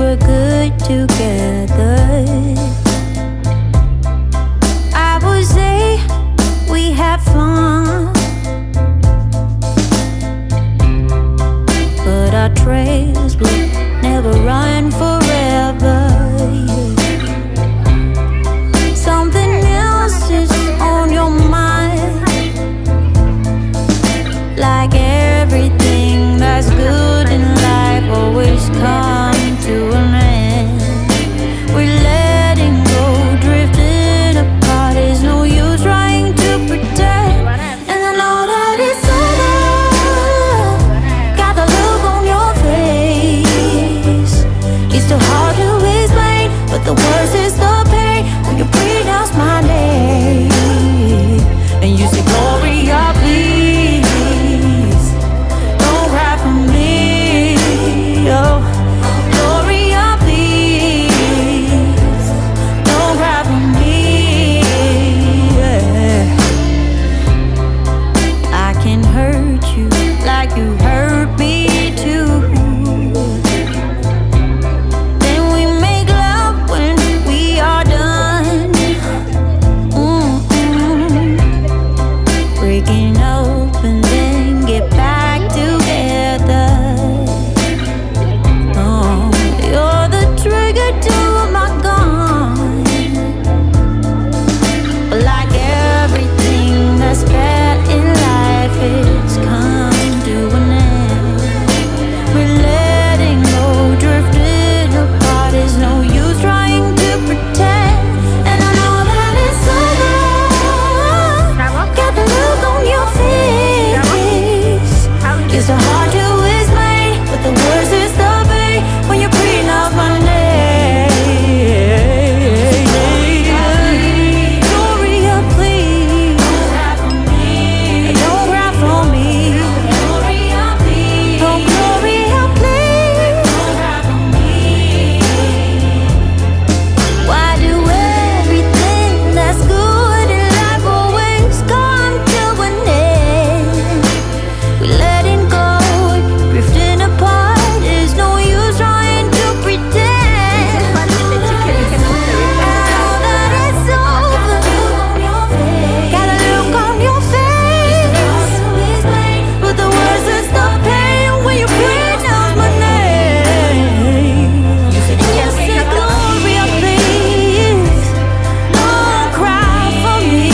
were good together. I would say we had fun, but our trails will never run forever. Something else is on your mind, like everything that's good in life always comes to an end. We're letting go, drifting apart. There's no use trying to pretend. And I know that it's over. Got the look on your face. It's too hard to explain, but the worst is the pain when you pronounce my name and you say, Gloria, please don't cry for me. Oh, Gloria, please don't cry for me. Yeah. I can hurt you like you hurt me too. Then we make love when we are done. Breaking up and then get back together. Oh, you're the trigger to my gun. Like everything that's bad in life, it's come to an end. We're letting go, drifting apart. There's no use trying to pretend. And I know that it's over. Got the look on your face. It's so hard to explain, but the worst is the pain when you're breathing out my name. Gloria, please don't cry for me. Don't cry for me. Gloria, please. Oh, Gloria, please don't cry for me. Why do everything that's good in life always come to an end? We're letting go, drifting apart. There's no use trying to pretend. I know that it's over. Got a look on your face, but the worst is the pain when you pronounce my name. And you say, Gloria, please don't cry for me.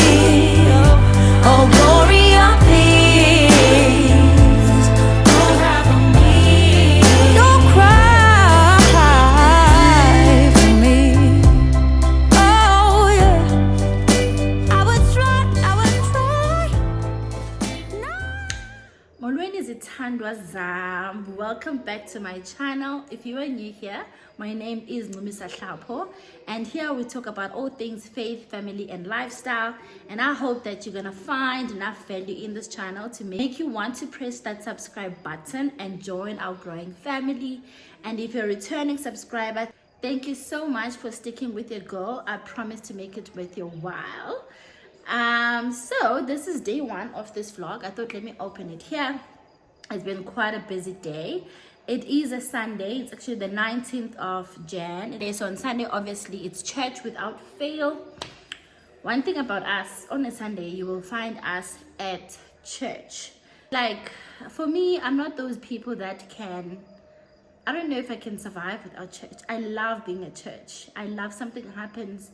Oh, Gloria, please don't cry for me. Don't cry for me. Oh, yeah. I would try. No. Molweni zithandwa zam, welcome back to my channel. If you are new here, my name is Numisa Hlapho, and here we talk about all things faith, family and lifestyle. And I hope that you're gonna find enough value in this channel to make you want to press that subscribe button and join our growing family. And if you're a returning subscriber, thank you so much for sticking with your girl. I promise to make it worth your while. So this is day one of this vlog. I thought let me open it here. It's been quite a busy day. It is a Sunday. It's actually the 19th of Jan. So on Sunday, obviously, it's church without fail. One thing about us, on a Sunday, you will find us at church. Like, for me, I'm not those people that can, I don't know if I can survive without church. I love being at church. I love something happens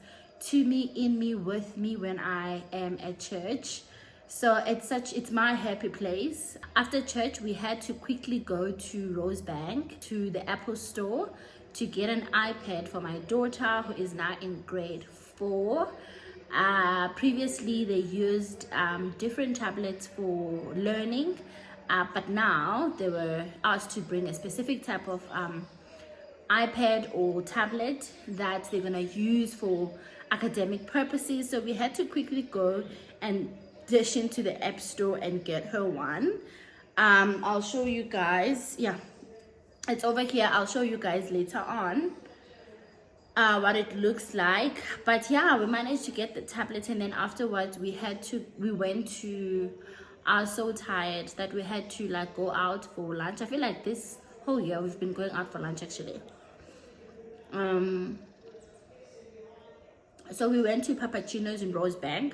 to me, in me, with me when I am at church. So it's my happy place. After church, we had to quickly go to Rosebank, to the Apple store, to get an iPad for my daughter, who is now in grade 4. Previously, they used different tablets for learning, but now they were asked to bring a specific type of iPad or tablet that they're gonna use for academic purposes. So we had to quickly go and dash into the app store and get her one. I'll show you guys. Yeah, it's over here. I'll show you guys later on what it looks like. But yeah, we managed to get the tablet, and then afterwards we went to, I was so tired that we had to like go out for lunch. I feel like this whole year we've been going out for lunch actually. So we went to Papachinos in Rosebank.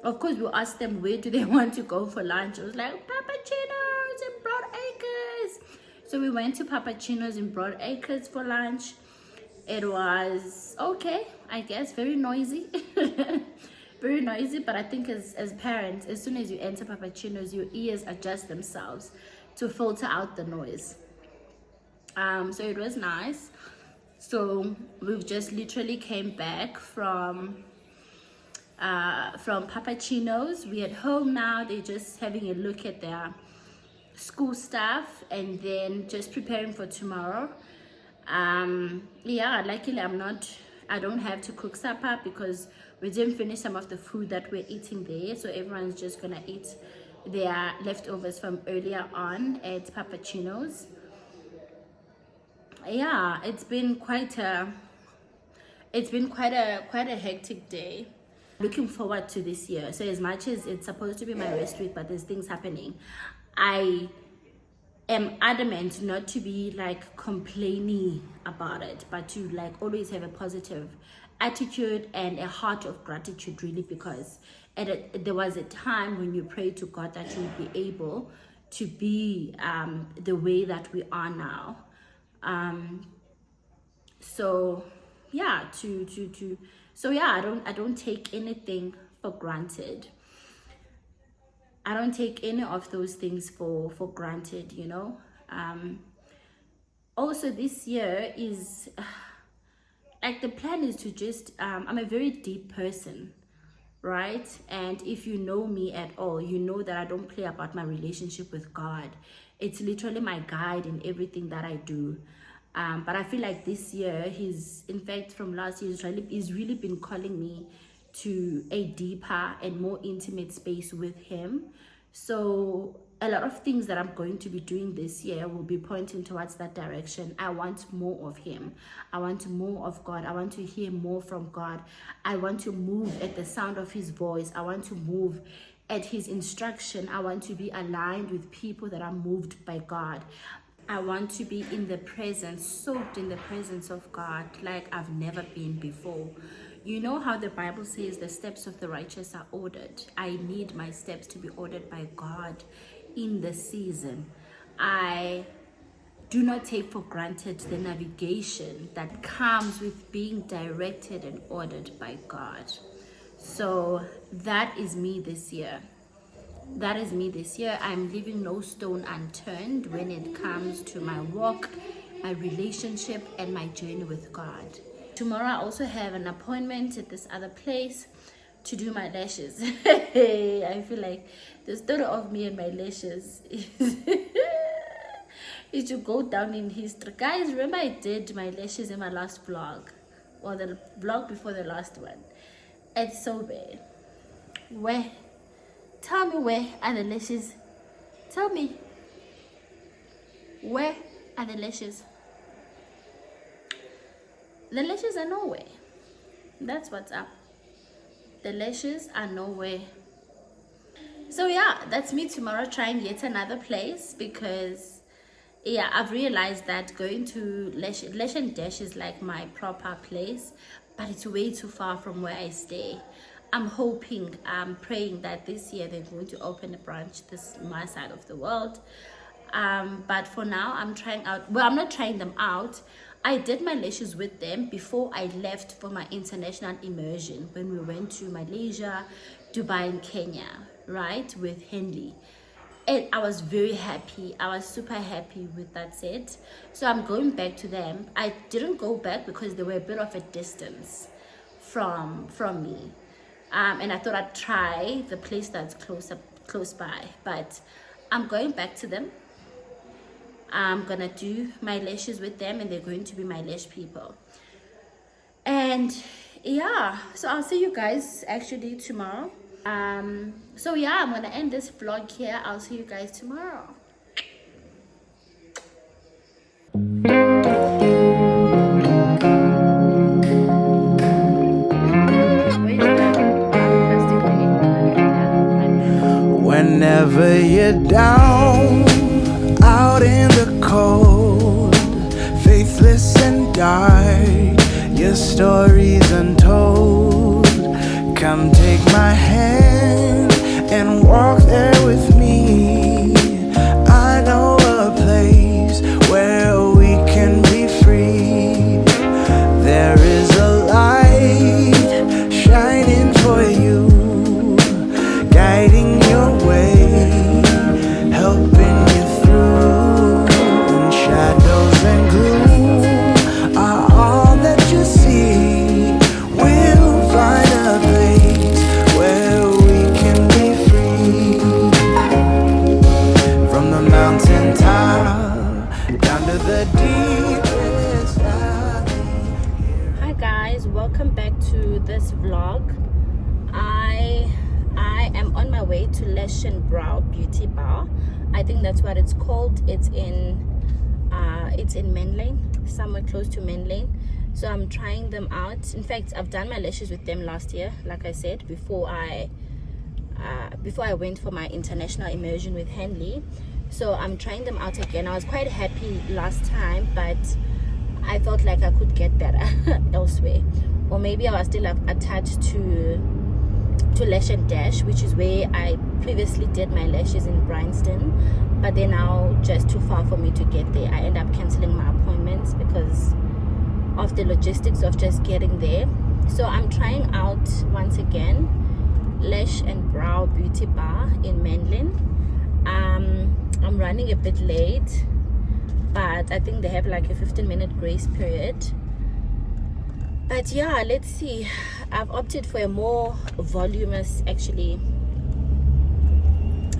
Of course, we asked them where do they want to go for lunch. It was like Papachinos in Broadacres. So we went to Papachinos in Broadacres for lunch. It was okay, I guess, very noisy. Very noisy, but I think as parents, as soon as you enter Papachinos, your ears adjust themselves to filter out the noise. So it was nice. So we've just literally came back from Papachinos. We're at home now. They're just having a look at their school stuff and then just preparing for tomorrow. Yeah, luckily I don't have to cook supper because we didn't finish some of the food that we're eating there, so everyone's just gonna eat their leftovers from earlier on at Papachinos. Yeah, it's been quite a hectic day. Looking forward to this year. So as much as it's supposed to be my rest week, but there's things happening, I am adamant not to be like complaining about it, but to like always have a positive attitude and a heart of gratitude, really, because there was a time when you prayed to God that you would be able to be the way that we are now. So yeah, I don't take anything for granted. I don't take any of those things for granted, you know. Also this year is like the plan is to just I'm a very deep person, right? And if you know me at all, you know that I don't play about my relationship with God. It's literally my guide in everything that I do. But I feel like this year, in fact, from last year, he's really been calling me to a deeper and more intimate space with him. So a lot of things that I'm going to be doing this year will be pointing towards that direction. I want more of him. I want more of God. I want to hear more from God. I want to move at the sound of his voice. I want to move at his instruction. I want to be aligned with people that are moved by God. I want to be in the presence, soaked in the presence of God like I've never been before. You know how the Bible says the steps of the righteous are ordered. I need my steps to be ordered by God in the season. I do not take for granted the navigation that comes with being directed and ordered by God. So that is me this year. That is me this year. I'm leaving no stone unturned when it comes to my walk, my relationship, and my journey with God. Tomorrow I also have an appointment at this other place to do my lashes. I feel like the story of me and my lashes is to go down in history. Guys, remember I did my lashes in my last vlog, or the vlog before the last one, at Sorbet. Tell me, where are the lashes? Tell me, where are the lashes? The lashes are nowhere. That's what's up. The lashes are nowhere. So yeah, that's me tomorrow trying yet another place, because yeah, I've realized that going to Lash and Dash is like my proper place, but it's way too far from where I stay. I'm hoping, I'm praying that this year they're going to open a branch this my side of the world. But for now, I'm trying out. Well, I'm not trying them out. I did my lashes with them before I left for my international immersion when we went to Malaysia, Dubai, and Kenya, right, with Henley. And I was very happy. I was super happy with that set. So I'm going back to them. I didn't go back because they were a bit of a distance from me. And I thought I'd try the place that's close by. But I'm going back to them. I'm gonna do my lashes with them, and they're going to be my lash people. And yeah, so I'll see you guys actually tomorrow. So yeah, I'm gonna end this vlog here. I'll see you guys tomorrow. Whenever you're down, out in the cold, faithless and dark, your story's untold. Come take my hand and walk there with me. I know a place where we can be free. There is a light shining for you, guiding your way, helping you through. And shadows and gloom are all that you see. We'll find a place where we can be free. From the mountain top down to the deepest valley. Hi guys, welcome back to this vlog. I am on my way to Lash and Brow Beauty Bar. I think that's what it's called. It's in Menlyn, somewhere close to Menlyn. So I'm trying them out. In fact, I've done my lashes with them last year, like I said, before I went for my international immersion with Henley. So I'm trying them out again. I was quite happy last time, but I felt like I could get better elsewhere, or maybe I was still attached to Lash and Dash, which is where I previously did my lashes in Bryanston, but they're now just too far for me to get there. I end up cancelling my appointments because of the logistics of just getting there. So I'm trying out once again Lash and Brow Beauty Bar in Menlyn. I'm running a bit late, but I think they have like a 15-minute grace period. But yeah, let's see. I've opted for a more voluminous, actually.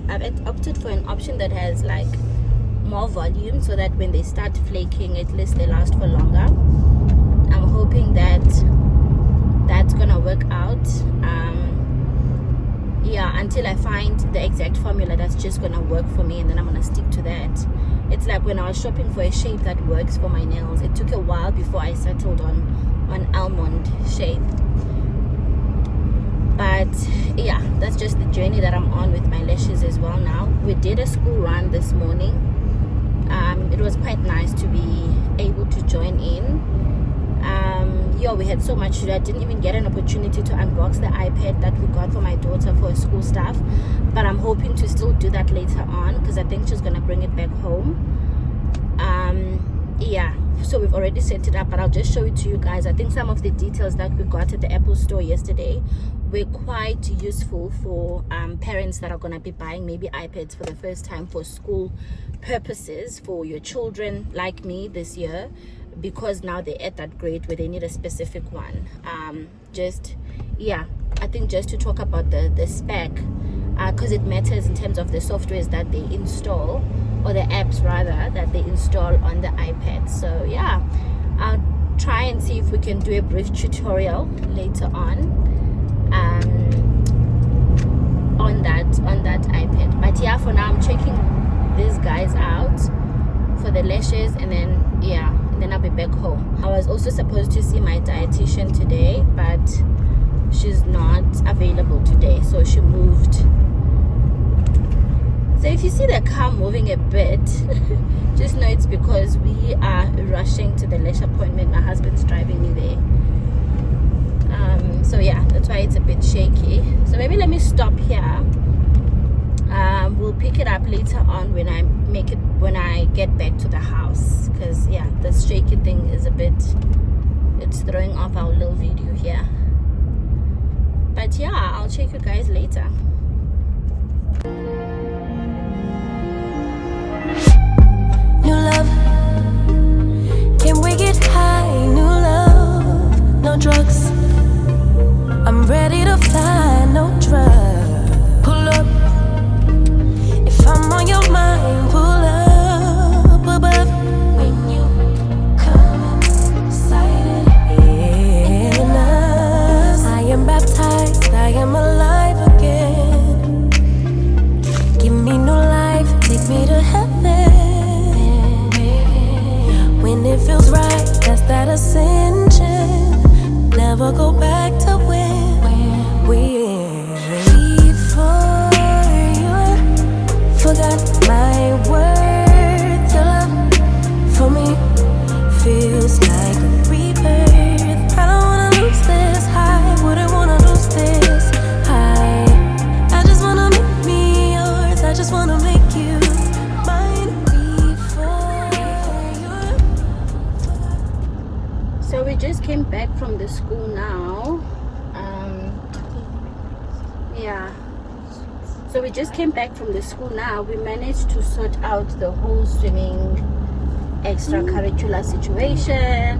I've opted for an option that has like more volume, so that when they start flaking, at least they last for longer. I'm hoping that that's gonna work out. Yeah, until I find the exact formula that's just gonna work for me, and then I'm gonna stick to that. It's like when I was shopping for a shape that works for my nails. It took a while before I settled on almond shape. But yeah, that's just the journey that I'm on with my lashes as well now. We did a school run this morning. It was quite nice to be able to join in. We had so much to do. I didn't even get an opportunity to unbox the iPad that we got for my daughter for school stuff, but I'm hoping to still do that later on because I think she's gonna bring it back home. Yeah, so we've already set it up, but I'll just show it to you guys. I think some of the details that we got at the Apple store yesterday were quite useful for parents that are going to be buying maybe iPads for the first time for school purposes for your children like me this year, because now they're at that grade where they need a specific one. I think just to talk about the spec, because it matters in terms of the softwares that they install, or the apps rather, that they install on the iPad. So yeah, I'll try and see if we can do a brief tutorial later on that iPad. But yeah, for now I'm checking these guys out for the lashes, and then I'll be back home. I was also supposed to see my dietitian today, but she's not available today, so she moved. So if you see the car moving a bit, just know it's because we are rushing to the lash appointment. My husband's driving me there. So yeah, that's why it's a bit shaky. So maybe let me stop here. We'll pick it up later on when I get back to the house, because yeah, the shaky thing is it's throwing off our little video here. But yeah, I'll check you guys later. New love, can we get high? New love, no drugs. I'm ready to fly, no drugs. Pull up, if I'm on your mind. Pull up above when you come inside in us. I am baptized, I am alive again. Give me new life, take me to heaven. When it feels right, that's that ascension. Never go back to when we before you forgot my worth. Your love for me feels like a rebirth. just came back from the school now. Yeah. So we just came back from the school now. We managed to sort out the whole swimming extracurricular situation.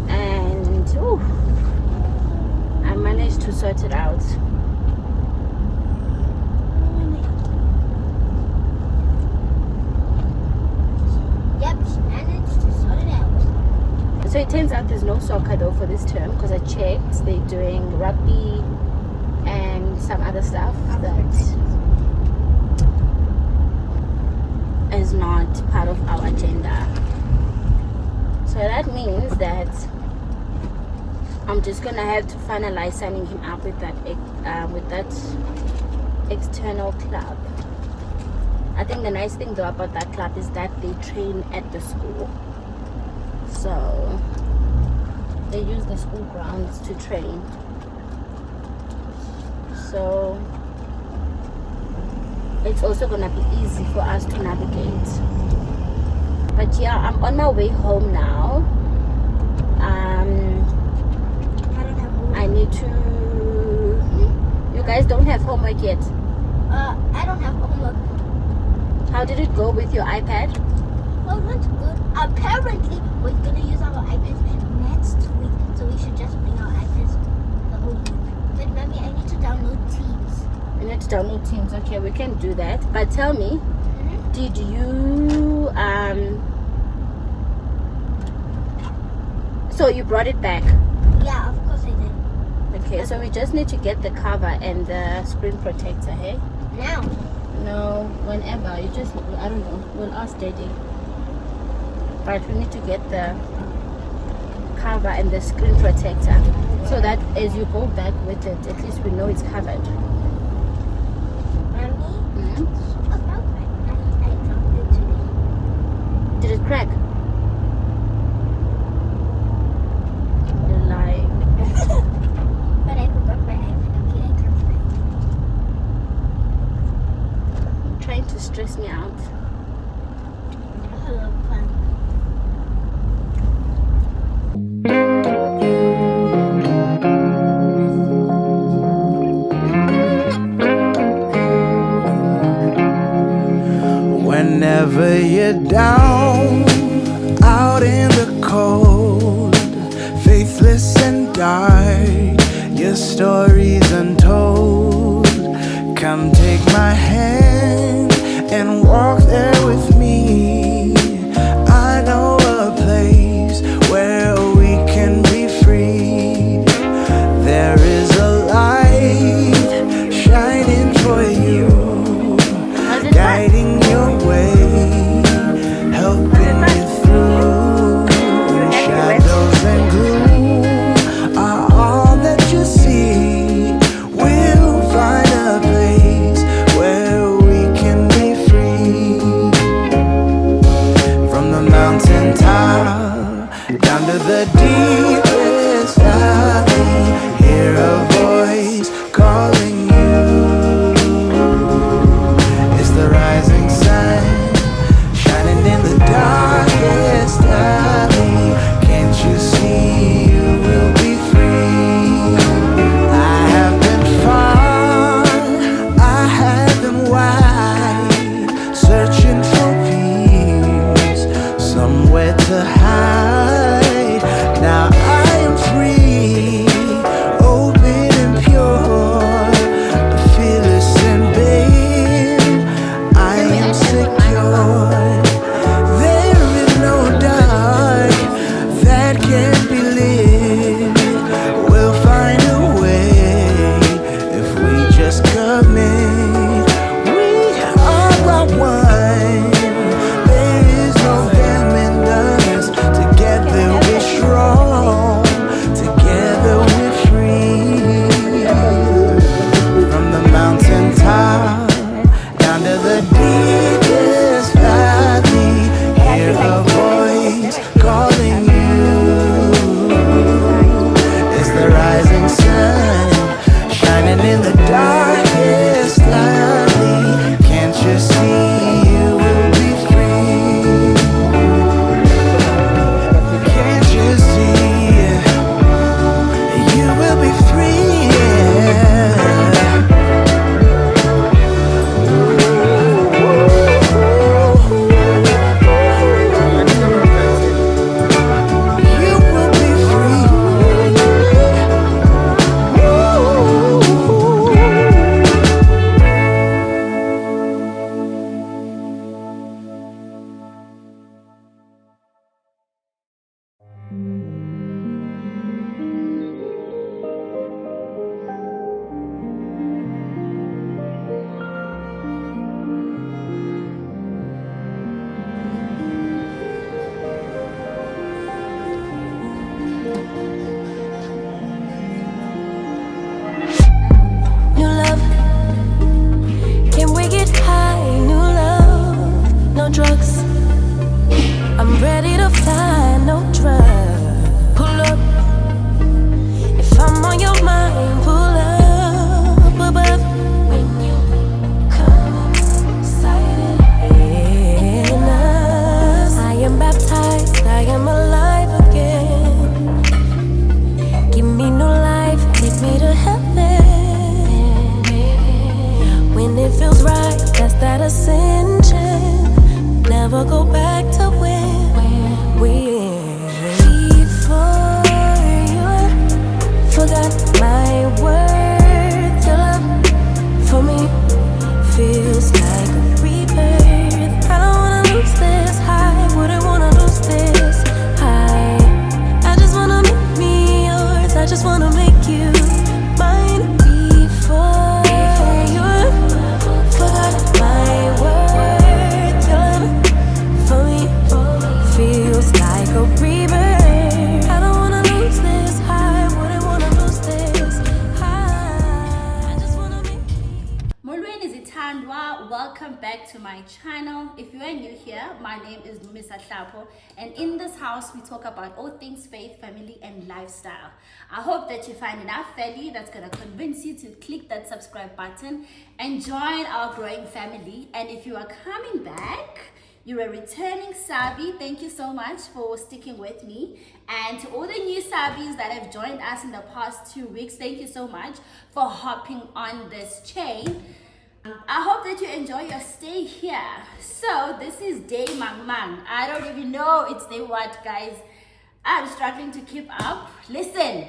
And I managed to sort it out. Yep, she managed to sort it out. So it turns out there's no soccer though for this term, because I checked. They're doing rugby and some other stuff that is not part of our agenda. So that means that I'm just gonna have to finalize signing him up with that external club. I think the nice thing though about that club is that they train at the school, so they use the school grounds to train. So it's also gonna be easy for us to navigate. But yeah, I'm on my way home now. I need to. You guys don't have homework yet? I don't have homework. How did it go with your iPad? Well, not good. Apparently, we're gonna use our iPads next week, so we should just bring our iPads the whole week. But mommy, I need to download Teams. You need to download Teams. Okay, we can do that. But tell me, did you so you brought it back? Yeah, of course I did. Okay, so we just need to get the cover and the screen protector, hey? Now. No, whenever. You just, I don't know. We'll ask Daddy. But we need to get the cover and the screen protector, so that as you go back with it, at least we know it's covered. Mommy? About my I dropped it today. Did it crack? You're lying. But I forgot my iPad. Okay, I can't find it. Trying to stress me out. Oh, fun. Whenever you're down, out in the cold, faithless and dark, your story's untold. Come take my hand and walk there with me. I know a place where we can be free. There is a light shining for you, guiding your way, helping you through. Shadows and gloom are all that you see. We'll find a place where we can be free. From the mountain top down to the deepest valley, hear a voice calling you. It's the rising sun shining in the darkest alley. Can't you see you will be free? I have been far, I have been wide, searching for peace, somewhere to hide. Now I am free, open to my channel. If you are new here, my name is Lash, and in this house we talk about all things faith, family and lifestyle. I hope that you find enough value that's going to convince you to click that subscribe button and join our growing family. And if you are coming back, you're a returning Sabi, thank you so much for sticking with me. And to all the new Sabis that have joined us in the past 2 weeks, thank you so much for hopping on this chain. I hope that you enjoy your stay here. So this is day mang. I don't even know it's day what, guys. I'm struggling to keep up. Listen,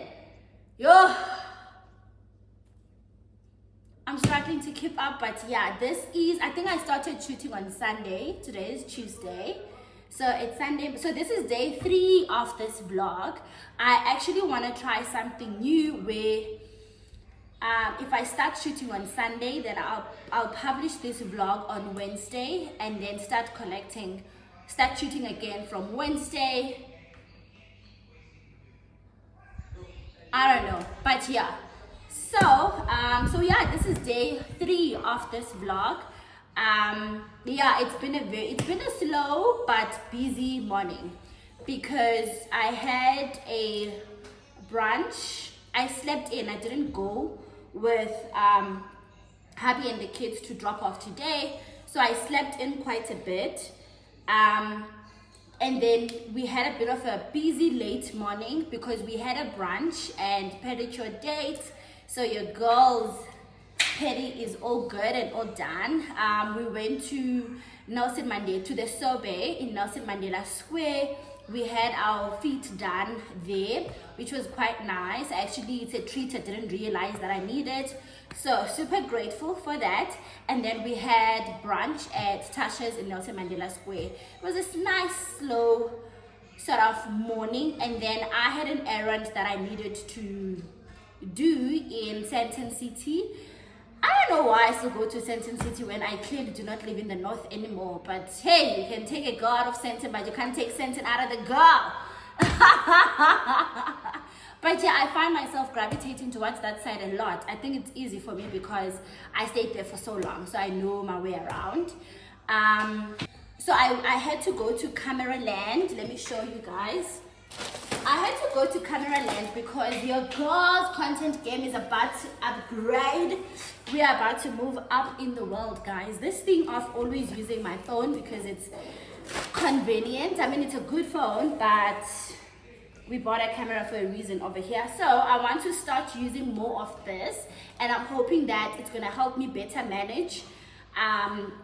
I'm struggling to keep up, but yeah, I think I started shooting on Sunday. Today is Tuesday, so it's Sunday. So this is day 3 of this vlog. I actually want to try something new where if I start shooting on Sunday, then I'll publish this vlog on Wednesday and then start shooting again from Wednesday. I don't know, but yeah. So yeah, this is day 3 of this vlog. Yeah, it's been a slow but busy morning because I had a brunch. I slept in. I didn't go with Hubby and the kids to drop off today, so I slept in quite a bit. And then we had a bit of a busy late morning because we had a brunch and pedicure date. So your girl's pedi is all good and all done. We went to the Sorbet in Nelson Mandela Square. We had our feet done there, which was quite nice. Actually, it's a treat I didn't realize that I needed. So super grateful for that. And then we had brunch at Tashas in Nelson Mandela Square. It was a nice, slow sort of morning. And then I had an errand that I needed to do in Sandton City. I don't know why I still go to Sandton City when I clearly do not live in the north anymore, but hey, you can take a girl out of Sandton, but you can't take Sandton out of the girl. But yeah, I find myself gravitating towards that side a lot. I think it's easy for me because I stayed there for so long, so I know my way around. So I had to go to Camera Land. Let me show you guys. I had to go to Camera Land because your girl's content game is about to upgrade. We are about to move up in the world, guys. This thing of always using my phone because it's convenient. I mean, it's a good phone, but we bought a camera for a reason over here. So I want to start using more of this, and I'm hoping that it's gonna help me better manage.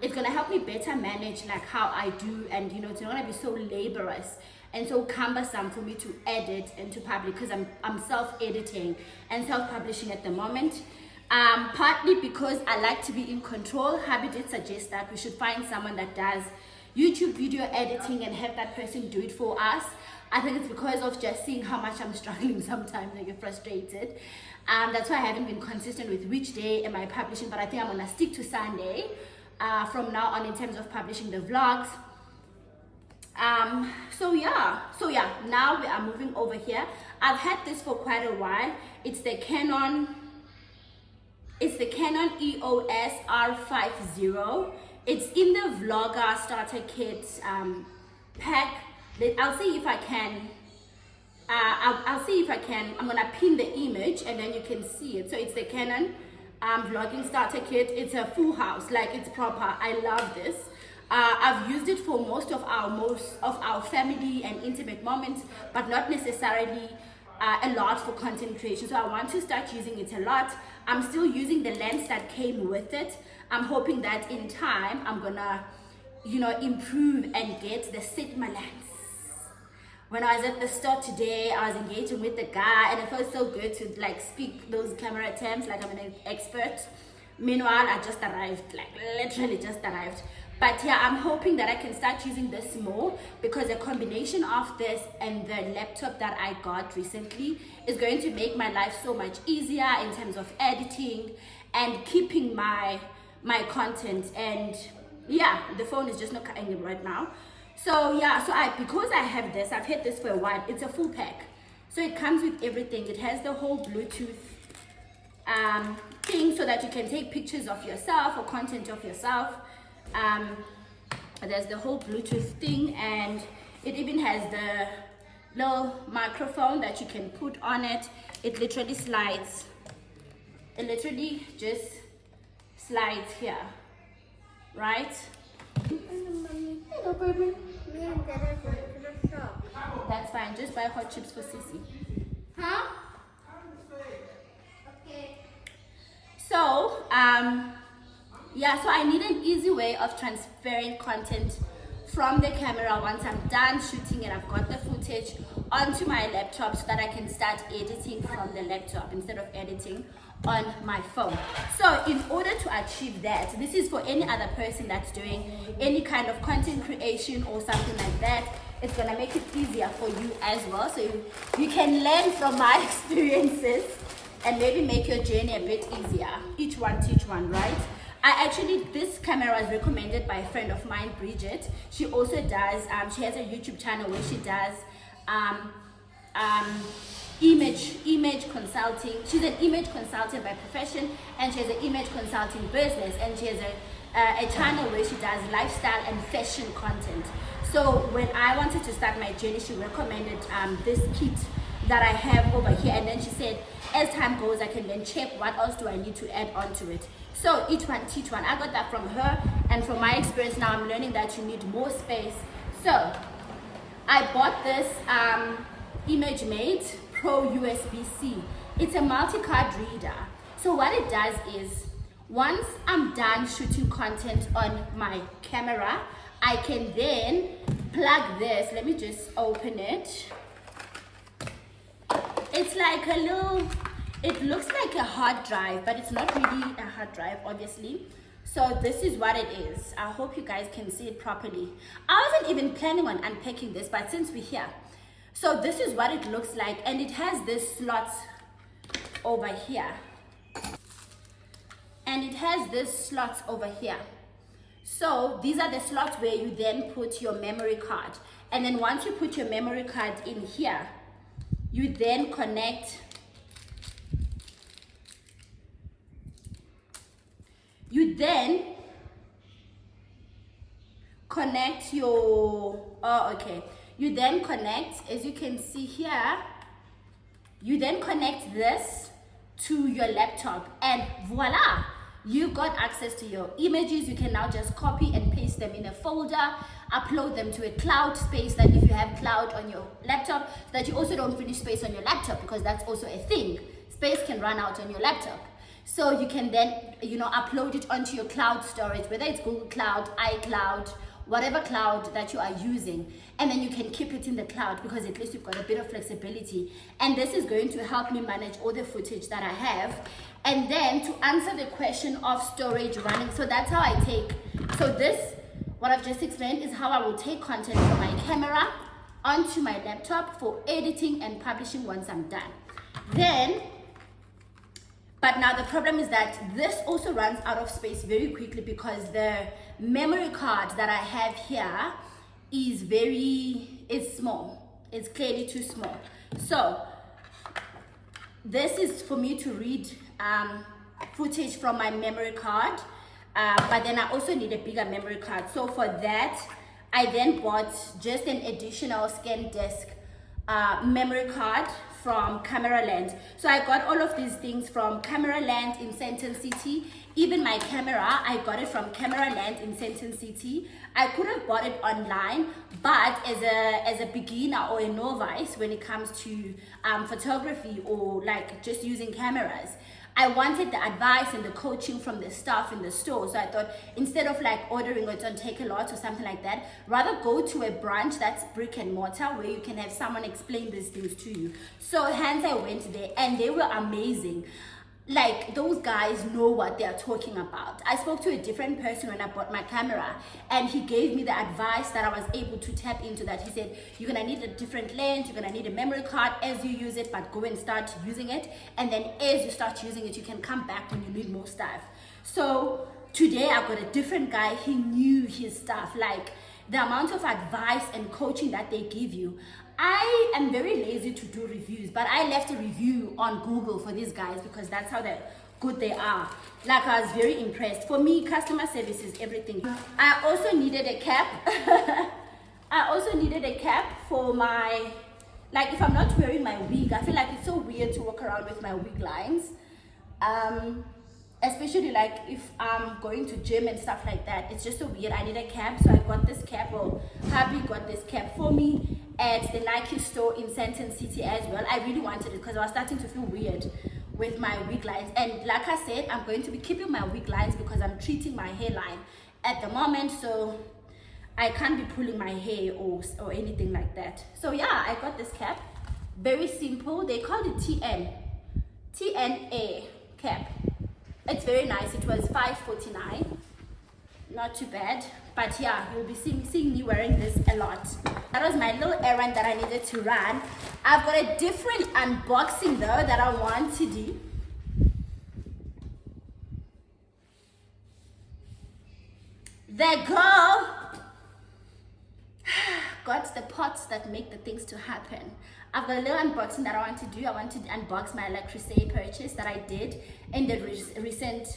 It's gonna help me better manage like how I do, and you know, it's not gonna be so laborious and so cumbersome for me to edit and to publish because I'm self-editing and self-publishing at the moment. Partly because I like to be in control. Hubby did suggest that we should find someone that does YouTube video editing and have that person do it for us. I think it's because of just seeing how much I'm struggling sometimes. I get frustrated. That's why I haven't been consistent with which day am I publishing, but I think I'm gonna stick to Sunday from now on in terms of publishing the vlogs. So yeah, now we are moving over here. I've had this for quite a while. It's the Canon EOS R50. It's in the vlogger starter kit pack. I'll see if I can I'm gonna pin the image and then you can see it. So it's the Canon vlogging starter kit. It's a full house, like it's proper. I love this. I've used it for most of our family and intimate moments, but not necessarily a lot for content creation. So I want to start using it a lot. I'm still using the lens that came with it. I'm hoping that in time I'm gonna, you know, improve and get the Sigma lens. When I was at the store today, I was engaging with the guy and it felt so good to like speak those camera terms like I'm an expert. Meanwhile, I just arrived, like literally just arrived. But yeah, I'm hoping that I can start using this more because a combination of this and the laptop that I got recently is going to make my life so much easier in terms of editing and keeping my content. And yeah, the phone is just not cutting it right now. So yeah, because I have this, I've had this for a while. It's a full pack, so it comes with everything. It has the whole Bluetooth thing so that you can take pictures of yourself or content of yourself. there's the whole Bluetooth thing, and it even has the little microphone that you can put on it. It literally slides. It literally just slides here, right? Hello, baby. Me and Dad are going to the shop. That's fine. Just buy hot chips for Sissy. Huh? Okay. So, yeah, so I need an easy way of transferring content from the camera once I'm done shooting and I've got the footage onto my laptop so that I can start editing from the laptop instead of editing on my phone. So in order to achieve that, this is for any other person that's doing any kind of content creation or something like that. It's gonna make it easier for you as well, so you can learn from my experiences and maybe make your journey a bit easier. Each one teach one, right? This camera was recommended by a friend of mine, Bridget. She also does, she has a YouTube channel where she does image consulting. She's an image consultant by profession, and she has an image consulting business, and she has a channel where she does lifestyle and fashion content. So when I wanted to start my journey, she recommended this kit that I have over here, and then she said as time goes I can then check what else do I need to add onto it. So each one teach one. I got that from her, and from my experience now I'm learning that you need more space. So I bought this ImageMate Pro USB-C. It's a multi-card reader. So what it does is, once I'm done shooting content on my camera, I can then plug this. Let me just open it. It's like a little, it looks like a hard drive, but it's not really a hard drive, obviously. So this is what it is. I hope you guys can see it properly. I wasn't even planning on unpacking this, but since we're here, so this is what it looks like, and it has this slots over here, and it has this slots over here. So these are the slots where you then put your memory card, and then once you put your memory card in here, you then connect your you then connect, as you can see here, you then connect this to your laptop, and voila, you got access to your images. You can now just copy and paste them in a folder, upload them to a cloud space, that if you have cloud on your laptop, so that you also don't finish space on your laptop, because that's also a thing. Space can run out on your laptop. So you can then, upload it onto your cloud storage, whether it's Google Cloud, iCloud, whatever cloud that you are using, and then you can keep it in the cloud, because at least you've got a bit of flexibility. And this is going to help me manage all the footage that I have. And then to answer the question of storage running, so that's how I take, so this, what I've just explained, is how I will take content from my camera onto my laptop for editing and publishing once I'm done. But now the problem is that this also runs out of space very quickly, because the memory card that I have here is small. It's clearly too small. So this is for me to read footage from my memory card, but then I also need a bigger memory card. So for that, I then bought just an additional ScanDisk memory card from Cameraland. So I got all of these things from Cameraland in Central City. Even my camera, I got it from Cameraland in Central City. I could have bought it online, but as a beginner or a novice when it comes to photography or like just using cameras, I wanted the advice and the coaching from the staff in the store. So I thought, instead of like ordering it on Take-A-Lot or something like that, rather go to a branch that's brick and mortar, where you can have someone explain these things to you. So hence I went there, and they were amazing. Like, those guys know what they are talking about. I spoke to a different person when I bought my camera, and he gave me the advice that I was able to tap into. That he said, you're gonna need a different lens, you're gonna need a memory card as you use it, but go and start using it, and then as you start using it, you can come back when you need more stuff. So today I got a different guy. He knew his stuff. Like, the amount of advice and coaching that they give you. I am very lazy to do reviews, but I left a review on Google for these guys, because that's how the good they are. Like, I was very impressed. For me, customer service is everything. I also needed a cap. I also needed a cap for my, like, if I'm not wearing my wig, I feel like it's so weird to walk around with my wig lines. Especially like if I'm going to gym and stuff like that, it's just so weird. I need a cap, so I got this cap, or hubby got this cap for me at the Nike store in Santon City as well. I really wanted it because I was starting to feel weird with my wig lines, and like I said, I'm going to be keeping my wig lines because I'm treating my hairline at the moment, so I can't be pulling my hair or anything like that. So yeah, I got this cap, very simple. They called it TNA cap. It's very nice. It was $5.49, not too bad. But yeah, you'll be seeing me wearing this a lot. That was my little errand that I needed to run. I've got a different unboxing though that I want to do. The girl got the pots that make the things to happen. I've got a little unboxing that I want to do. I want to unbox my Creuset purchase that I did in the recent.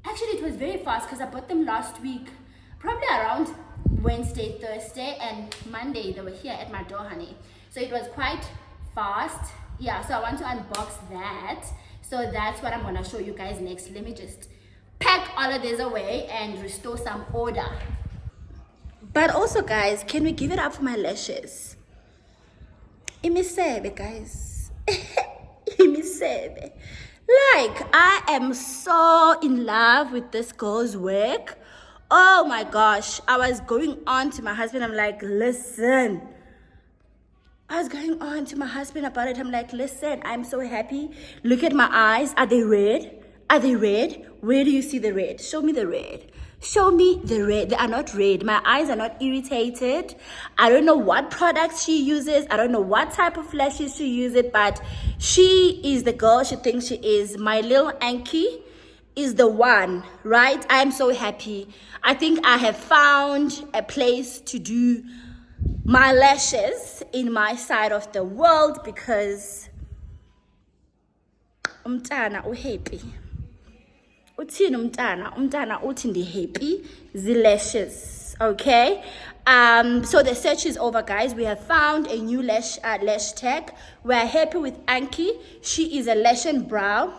Actually, it was very fast because I bought them last week, probably around Wednesday, Thursday, and Monday. They were here at my door, honey. So it was quite fast. Yeah, so I want to unbox that. So that's what I'm gonna show you guys next. Let me just pack all of this away and restore some order. But also, guys, can we give it up for my lashes? Imisebe, guys. Imisebe. Like, I am so in love with this girl's work. Oh my gosh. I was going on to my husband. I'm like, listen. I was going on to my husband about it. I'm like, listen, I'm so happy. Look at my eyes. Are they red? Are they red? Where do you see the red? Show me the red. Show me the red. They are not red. My eyes are not irritated. I don't know what products she uses. I don't know what type of lashes she uses, but she is the girl she thinks she is. My little Anki is the one, right? I am so happy. I think I have found a place to do my lashes in my side of the world because umntana uhappy. Uthini umntana uthi ndi happy lashes. Okay, so the search is over, guys. We have found a new lash tag. We are happy with Anki. She is a lash and brow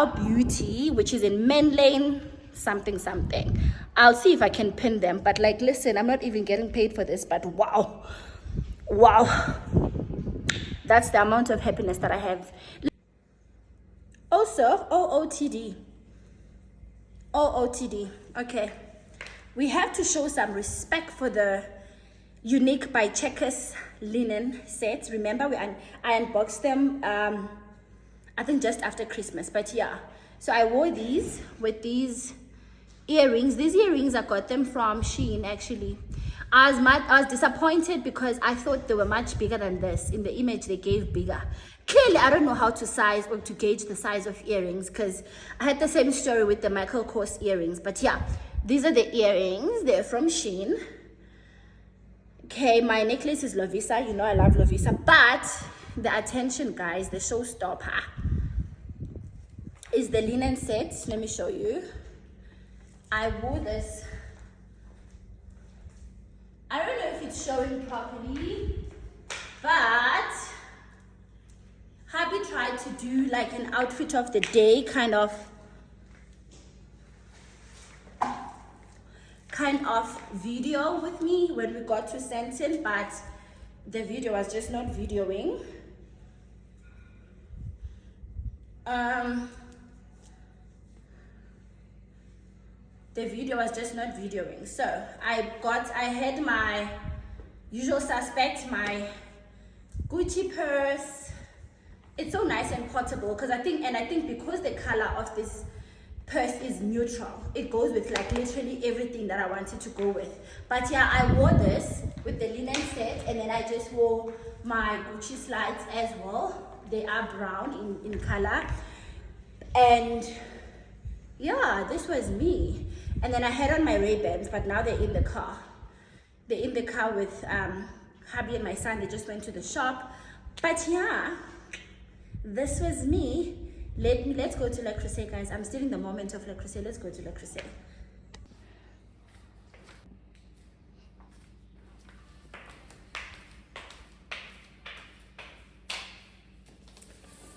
beauty, which is in Men Lane something. I'll see if I can pin them, but like, listen, I'm not even getting paid for this, but wow, that's the amount of happiness that I have. Also, OOTD. Okay, we have to show some respect for the Unique by Checkers linen sets. Remember, I unboxed them I think just after Christmas, but yeah. So I wore these with these earrings. These earrings, I got them from Shein actually. I was disappointed because I thought they were much bigger than this. In the image they gave bigger. Clearly, I don't know how to size or to gauge the size of earrings because I had the same story with the Michael Kors earrings. But yeah, these are the earrings. They're from Shein. Okay, my necklace is Lovisa. You know I love Lovisa. But the attention, guys, the showstopper is the linen set. Let me show you. I wore this. I don't know if it's showing properly, but hubby tried to do like an outfit of the day kind of video with me when we got to Santon, but the video was just not videoing. The video was just not videoing. So I had my usual suspect, my Gucci purse. It's so nice and portable because I think because the color of this purse is neutral, it goes with like literally everything that I wanted to go with. But yeah, I wore this with the linen set, and then I just wore my Gucci slides as well. They are brown in color, and yeah, this was me. And then I had on my Ray-Bans, but now they're in the car. They're in the car with hubby and my son. They just went to the shop. But yeah, this was me. Let's go to Le Creuset, guys. I'm still in the moment of Le Creuset. Let's go to Le Creuset.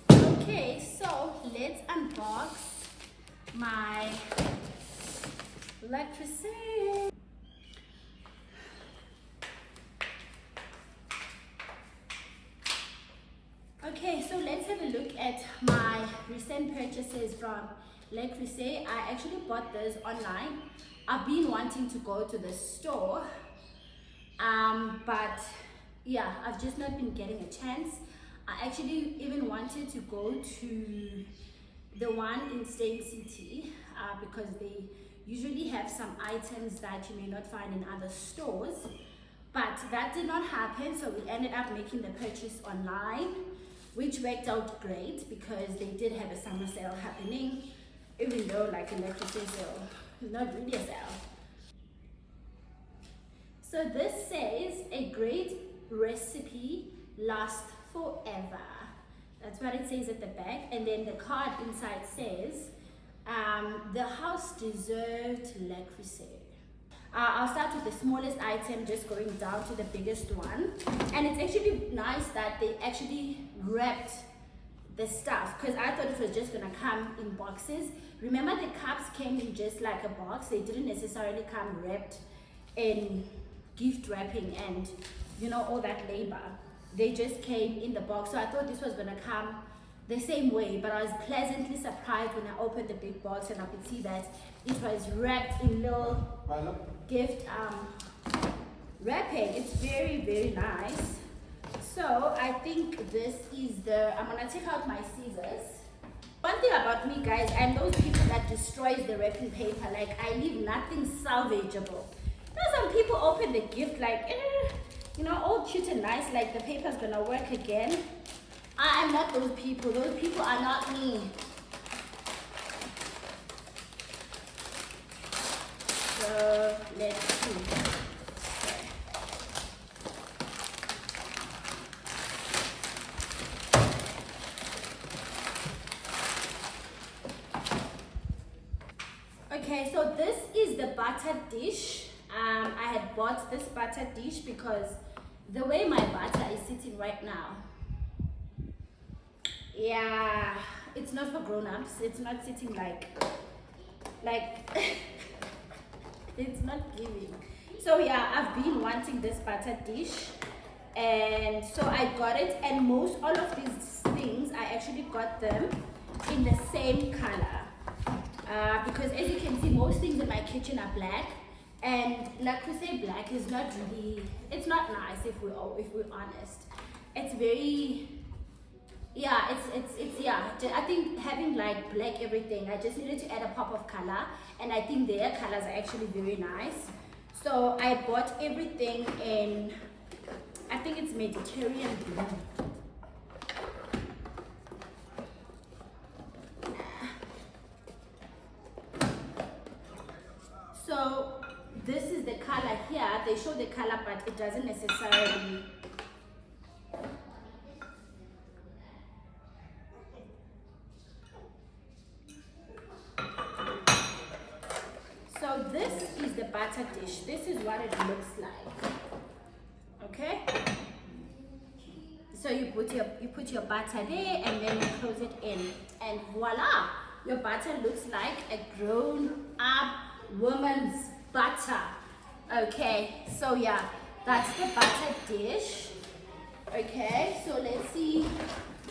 Okay, so let's unbox my Le Creuset. Okay, so let's have a look at my recent purchases from Le Creuset. I actually bought this online. I've been wanting to go to the store, but yeah, I've just not been getting a chance. I actually even wanted to go to the one in State City because they usually have some items that you may not find in other stores, but that did not happen, so we ended up making the purchase online, which worked out great because they did have a summer sale happening, even though like an electricity sale is not really a sale. So this says a great recipe lasts forever. That's what it says at the back, and then the card inside says the house deserved Le Creuset. I'll start with the smallest item, just going down to the biggest one. And it's actually nice that they actually wrapped the stuff, because I thought it was just gonna come in boxes. Remember, the cups came in just like a box. They didn't necessarily come wrapped in gift wrapping and you know, all that labor. They just came in the box. So I thought this was gonna come the same way, but I was pleasantly surprised when I opened the big box and I could see that it was wrapped in little gift wrapping. It's very, very nice. So I think this is I'm gonna take out my scissors. One thing about me, guys, I'm those people that destroys the wrapping paper. Like, I leave nothing salvageable. You know, some people open the gift like, you know, all cute and nice, like the paper's gonna work again. I am not those people. Those people are not me. So let's see. Okay, so this is the butter dish. I had bought this butter dish because the way my butter is sitting right now, yeah, it's not for grown-ups. It's not sitting like it's not giving. So yeah, I've been wanting this butter dish, and so I got it. And all of these things, I actually got them in the same color because, as you can see, most things in my kitchen are black, and Le Creuset black is not really, it's not nice if we're honest. It's very, yeah, it's yeah, I think having like black everything, I just needed to add a pop of color, and I think their colors are actually very nice. So I bought everything in, I think it's Mediterranean blue. So this is the color here. They show the color, but it doesn't necessarily. So this is the butter dish. This is what it looks like. Okay. So you put your butter there, and then you close it in, and voila, your butter looks like a grown-up woman's butter. Okay, so yeah, that's the butter dish. Okay, so let's see.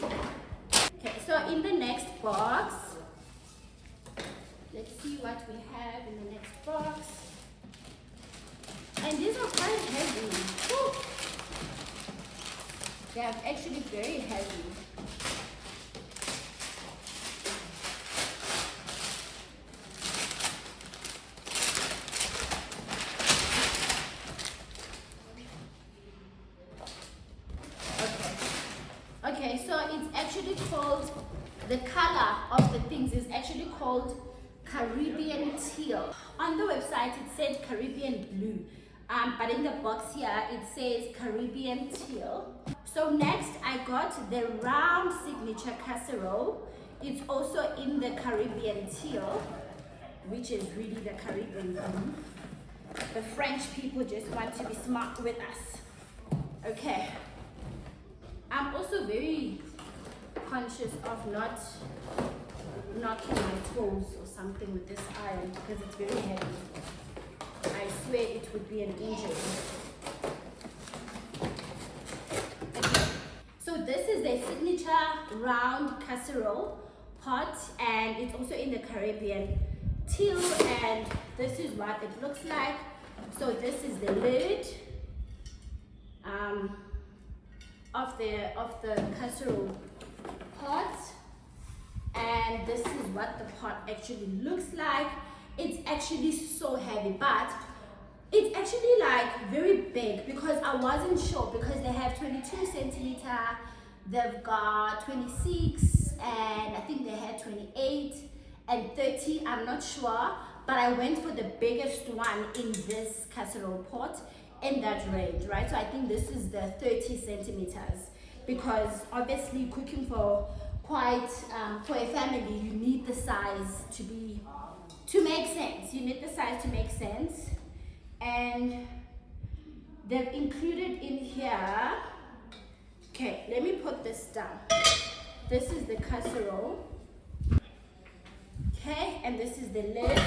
Okay, so in the next box, let's see what we have in the next box. And these are quite heavy. Woo! They are actually very heavy. Okay, so it's actually called, the color of the things is actually called Caribbean teal. On the website it said Caribbean blue, but in the box here it says Caribbean teal. So next I got the round signature casserole. It's also in the Caribbean teal, which is really the Caribbean theme. The French people just want to be smart with us. Okay. I'm also very conscious of not knocking my toes or something with this iron because it's very heavy. I swear it would be an injury. Okay. So this is the signature round casserole pot, and it's also in the Caribbean teal, and this is what it looks like. So this is the lid of the casserole pot, and this is what the pot actually looks like. It's actually so heavy, but it's actually like very big because I wasn't sure, because they have 22 centimeter, they've got 26, and I think they had 28 and 30. I'm not sure, but I went for the biggest one in this casserole pot in that range, right? So I think this is the 30 centimeters, because obviously cooking for quite for a family, you need the size to make sense. You need the size to make sense. And they've included in here, okay, let me put this down. This is the casserole, okay, and this is the lid,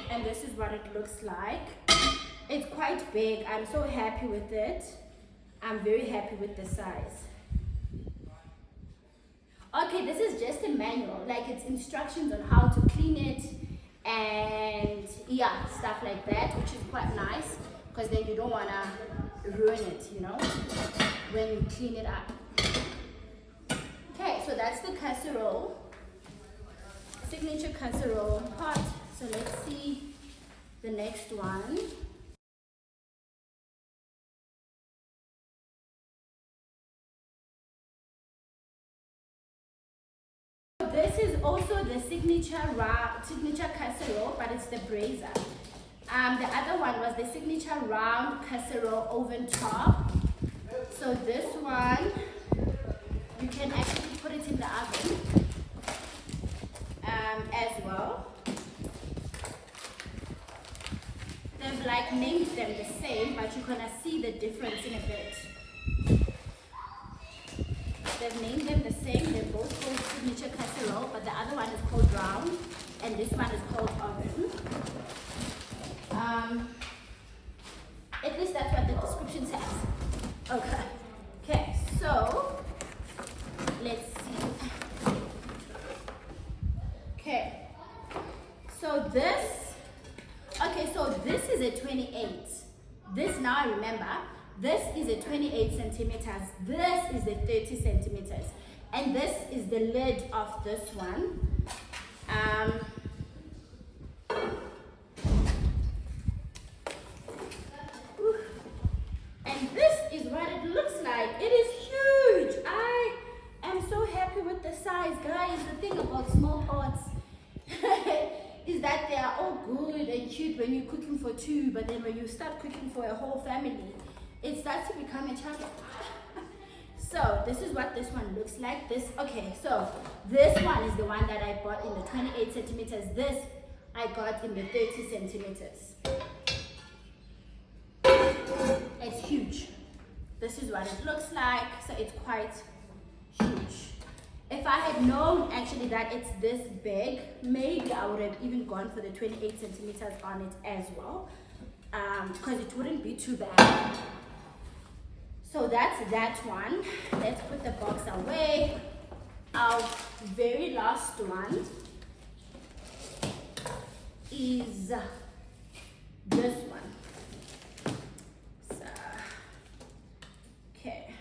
and this is what it looks like. It's quite big. I'm so happy with it. I'm very happy with the size. Okay, this is just a manual, like it's instructions on how to clean it and yeah, stuff like that, which is quite nice, because then you don't want to ruin it, you know, when you clean it up. Okay, so that's the casserole, signature casserole pot. So let's see the next one. This is also the signature casserole, but it's the brazier. The other one was the signature round casserole oven top. So this one, you can actually put it in the oven as well. They've like named them the same, but you're gonna see the difference in a bit. They've named them the same. They're both called signature casserole, but the other one is called round, and this one is called oven. At least that's what the description says. Okay. Okay. So let's see. Okay. So this. Okay. So this is a 28. This, now I remember. This is a 28 centimeters, this is a 30 centimeters, and this is the lid of this one. And this is what it looks like. It is huge. I am so happy with the size, guys. The thing about small pots is that they are all good and cute when you're cooking for two, but then when you start cooking for a whole family, it starts to become a challenge. So this is what this one looks like. Okay, so this one is the one that I bought in the 28 centimeters. This I got in the 30 centimeters. It's huge. This is what it looks like. So it's quite huge. If I had known actually that it's this big, maybe I would have even gone for the 28 centimeters on it as well, because it wouldn't be too bad. So that's that one. Let's put the box away. Our very last one is this one. So, okay.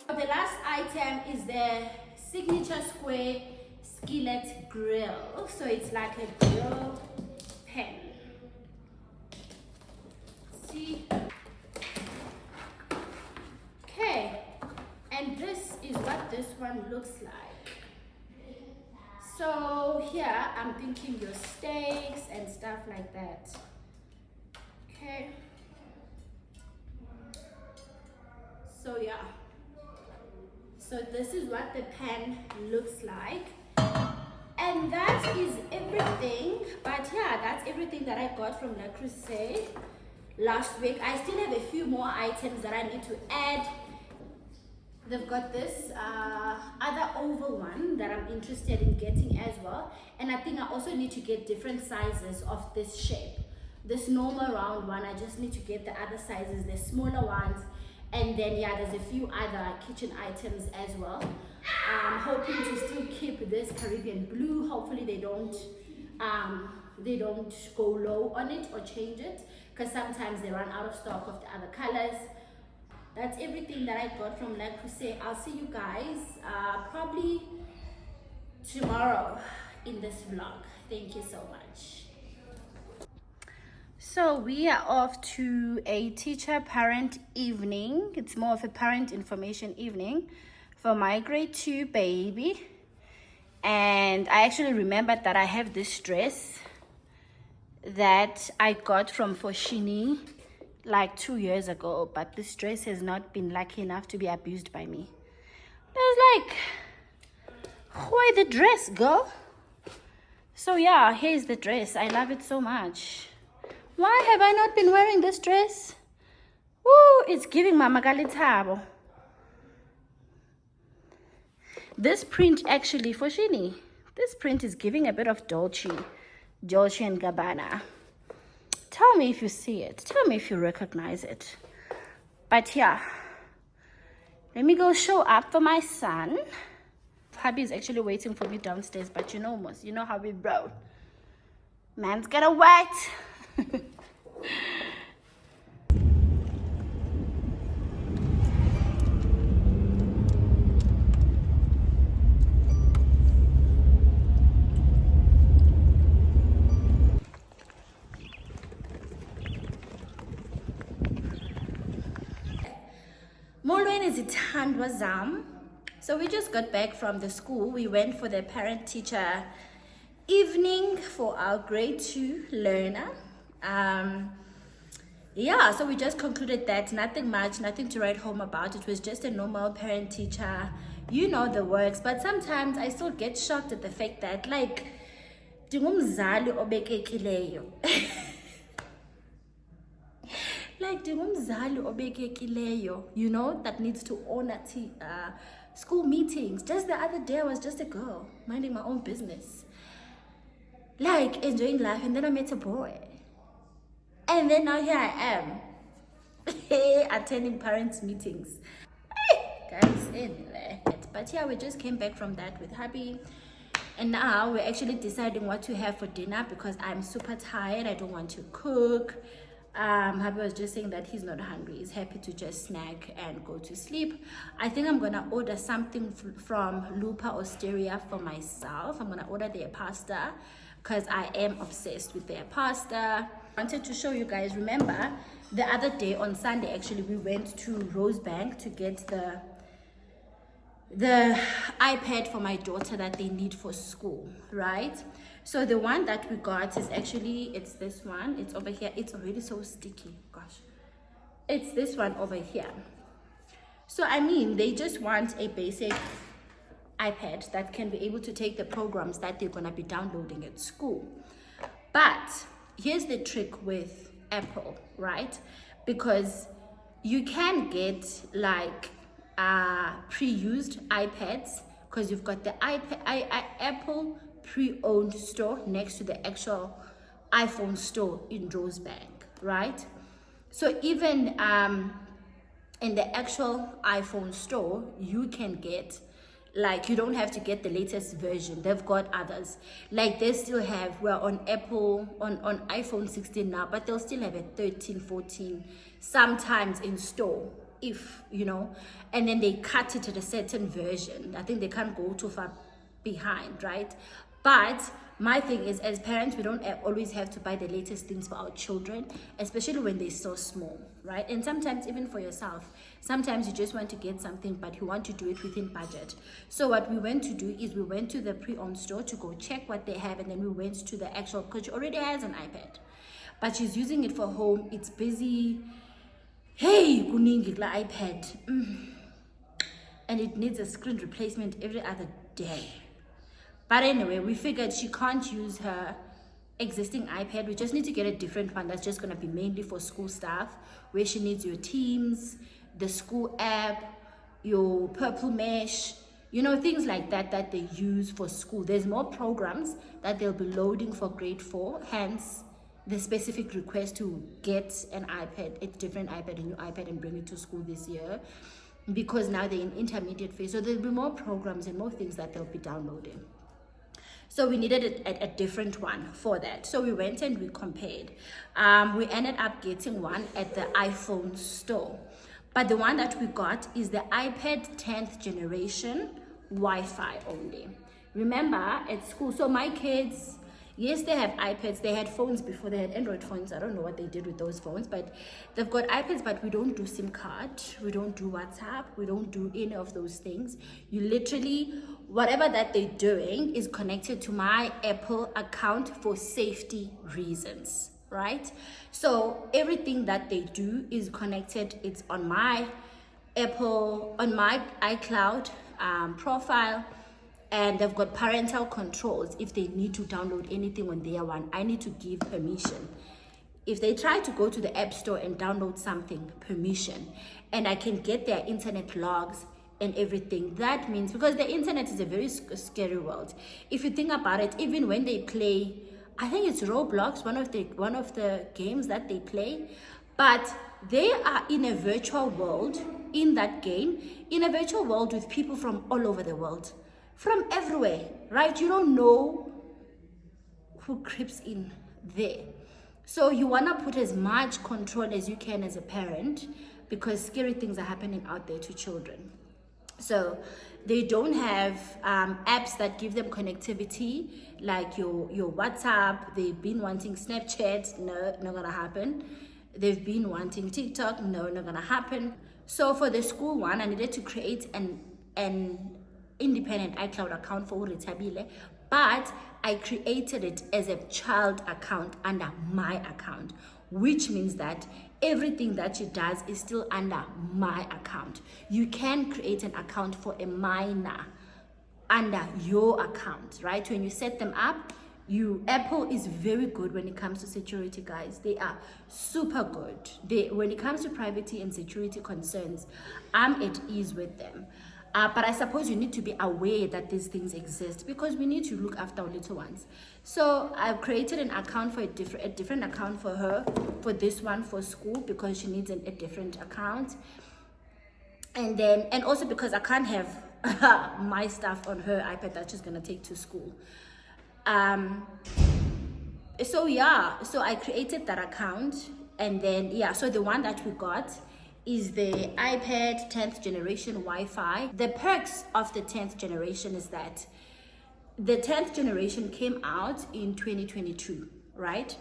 The last item is the signature square skillet grill. So it's like a grill pan. See? Okay, and this is what this one looks like. So here I'm thinking your steaks and stuff like that. Okay. So yeah. So this is what the pan looks like. And that is everything. But yeah, that's everything that I got from Le Creuset last week. I still have a few more items that I need to add. They've got this other oval one that I'm interested in getting as well. And I think I also need to get different sizes of this shape. This normal round one, I just need to get the other sizes, the smaller ones. And then yeah, there's a few other kitchen items as well. I'm hoping to still keep this Caribbean blue. Hopefully they don't go low on it or change it, because sometimes they run out of stock of the other colors. That's everything that I got from Le Creuset. I'll see you guys probably tomorrow in this vlog. Thank you so much. So we are off to a teacher-parent evening. It's more of a parent information evening for my grade 2 baby. And I actually remembered that I have this dress that I got from Foschini like 2 years ago, but this dress has not been lucky enough to be abused by me. I was like, where the dress go? So yeah, here's the dress. I love it so much. Why have I not been wearing this dress? Woo, it's giving Mama Galitabo. This print actually, Foschini, this print is giving a bit of Dolce & Gabbana. Tell me if you see it. Tell me if you recognize it. But yeah, let me go show up for my son. Hubby is actually waiting for me downstairs, but you know how we roll. Man's gotta wait. So we just got back from the school. We went for the parent-teacher evening for our grade 2 learner. Yeah, so we just concluded that. Nothing much, nothing to write home about. It was just a normal parent-teacher, you know the works. But sometimes I still get shocked at the fact that, like, dingumzali obekekileyo. Like dingumzali obekekileyo, you know, that needs to honor school meetings. Just the other day I was just a girl minding my own business, like enjoying life, and then I met a boy, and then now here I am attending parents meetings. Guys, anyway, but yeah, we just came back from that with hubby, and now we're actually deciding what to have for dinner because I'm super tired. I don't want to cook. Hubby was just saying that he's not hungry. He's happy to just snack and go to sleep. I think I'm gonna order something from Lupa Osteria for myself. I'm gonna order their pasta because I am obsessed with their pasta. I wanted to show you guys, remember the other day on Sunday, actually we went to Rosebank to get the iPad for my daughter that they need for school, right? So the one that we got is actually, it's this one. It's over here. It's already so sticky, gosh. It's this one over here. So I mean, they just want a basic iPad that can be able to take the programs that they're gonna be downloading at school. But here's the trick with Apple, right? Because you can get like pre-used iPads, because you've got the Apple pre-owned store next to the actual iPhone store in Rosebank, right? So even in the actual iPhone store, you can get, like, you don't have to get the latest version. They've got others, like they still have, we're on Apple on iPhone 16 now, but they'll still have a 13, 14 sometimes in store, if you know, and then they cut it to a certain version. I think they can't go too far behind, right? But my thing is, as parents, we don't always have to buy the latest things for our children, especially when they're so small, right? And sometimes even for yourself, sometimes you just want to get something, but you want to do it within budget. So what we went to do is we went to the pre-owned store to go check what they have, and then we went to the actual, because she already has an iPad. but she's using it for home. It's busy. Hey, kuningi la iPad. And it needs a screen replacement every other day. But anyway, we figured she can't use her existing iPad. We just need to get a different one that's just gonna be mainly for school stuff, where she needs your Teams, the school app, your purple mesh, you know, things like that that they use for school. There's more programs that they'll be loading for grade 4, hence the specific request to get an iPad, a different iPad, a new iPad, and bring it to school this year, because now they're in intermediate phase. So there'll be more programs and more things that they'll be downloading. So we needed a different one for that. So we went and we compared. We ended up getting one at the iPhone store. But the one that we got is the iPad 10th generation Wi-Fi only. Remember, at school, so my kids, yes, they have iPads. They had phones before. They had Android phones. I don't know what they did with those phones, but they've got iPads, but we don't do SIM card. We don't do WhatsApp. We don't do any of those things. You literally, whatever that they're doing is connected to my Apple account for safety reasons, right? So everything that they do is connected. It's on my Apple, on my iCloud profile. And they've got parental controls. If they need to download anything on their one, I need to give permission. If they try to go to the App Store and download something, permission. And I can get their internet logs and everything. That means, because the internet is a very scary world. If you think about it, even when they play, I think it's Roblox, one of the games that they play, but they are in a virtual world, in that game, in a virtual world with people from all over the world. From everywhere, right? You don't know who creeps in there. So you want to put as much control as you can as a parent, because scary things are happening out there to children. So they don't have apps that give them connectivity, like your WhatsApp. They've been wanting Snapchat. No, not gonna happen. They've been wanting TikTok. No, not gonna happen. So for the school one, I needed to create an independent iCloud account for Uritabile, but I created it as a child account under my account, which means that everything that she does is still under my account. You can create an account for a minor under your account, right? When you set them up, Apple is very good when it comes to security, guys. They are super good. When it comes to privacy and security concerns, I'm at ease with them. But I suppose you need to be aware that these things exist, because we need to look after our little ones. So I've created an account for a different account for her, for this one for school, because she needs a different account. And also because I can't have my stuff on her iPad that she's gonna take to school. So I created that account, and then so the one that we got is the iPad 10th generation Wi-Fi. The perks of the 10th generation is that the 10th generation came out in 2022, right?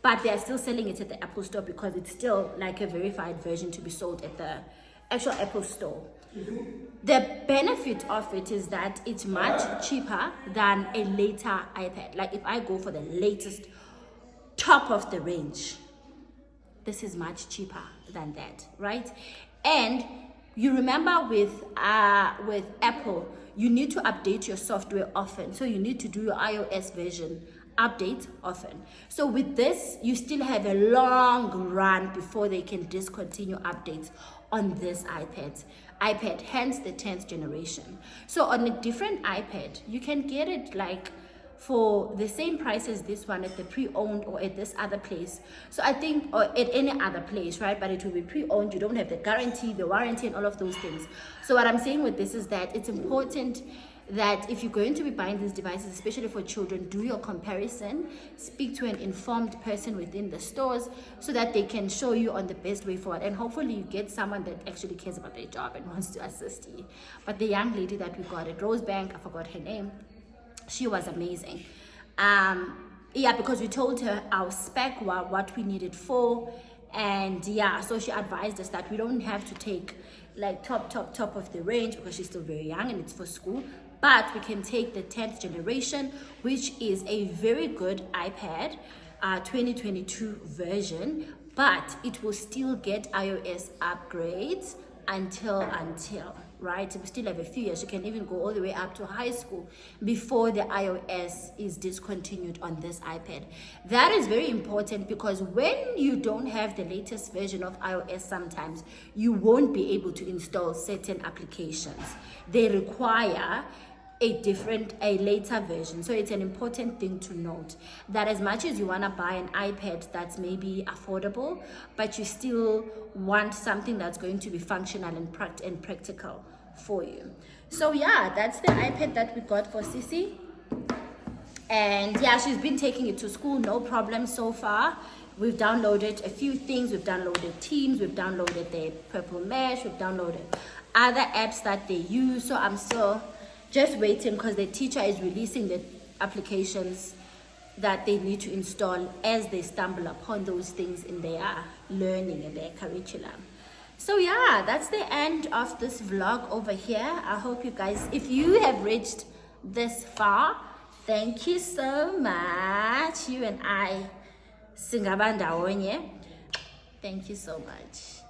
But they're still selling it at the Apple Store, because it's still like a verified version to be sold at the actual Apple Store. The benefit of it is that it's much cheaper than a later iPad. Like if I go for the latest top of the range, this is much cheaper than that, right? And you remember with Apple, you need to update your software often. So you need to do your iOS version update often. So with this, you still have a long run before they can discontinue updates on this iPad, hence the 10th generation. So on a different iPad, you can get it like for the same price as this one at the pre-owned or at this other place. So I think, or at any other place, right? But it will be pre-owned. You don't have the guarantee, the warranty, and all of those things. So what I'm saying with this is that it's important that if you're going to be buying these devices, especially for children, do your comparison, speak to an informed person within the stores so that they can show you on the best way forward. And hopefully you get someone that actually cares about their job and wants to assist you. But the young lady that we got at Rosebank, I forgot her name, she was amazing. Because we told her our spec, what we needed for, and so she advised us that we don't have to take like top of the range, because she's still very young and it's for school, but we can take the 10th generation, which is a very good iPad. 2022 version, but it will still get iOS upgrades until right, we still have a few years. You can even go all the way up to high school before the iOS is discontinued on this iPad. That is very important because when you don't have the latest version of iOS, sometimes you won't be able to install certain applications. They require a later version. So it's an important thing to note that as much as you want to buy an iPad that's maybe affordable, but you still want something that's going to be functional and practical for you. So yeah, that's the iPad that we got for Sissy. And yeah, she's been taking it to school, no problem so far. We've downloaded a few things. We've downloaded Teams, we've downloaded the Purple Mesh, we've downloaded other apps that they use. So I'm still just waiting because the teacher is releasing the applications that they need to install as they stumble upon those things in their learning and their curriculum. So yeah, that's the end of this vlog over here. I hope you guys, if you have reached this far, thank you so much. You and I, Singabandawonye. Thank you so much.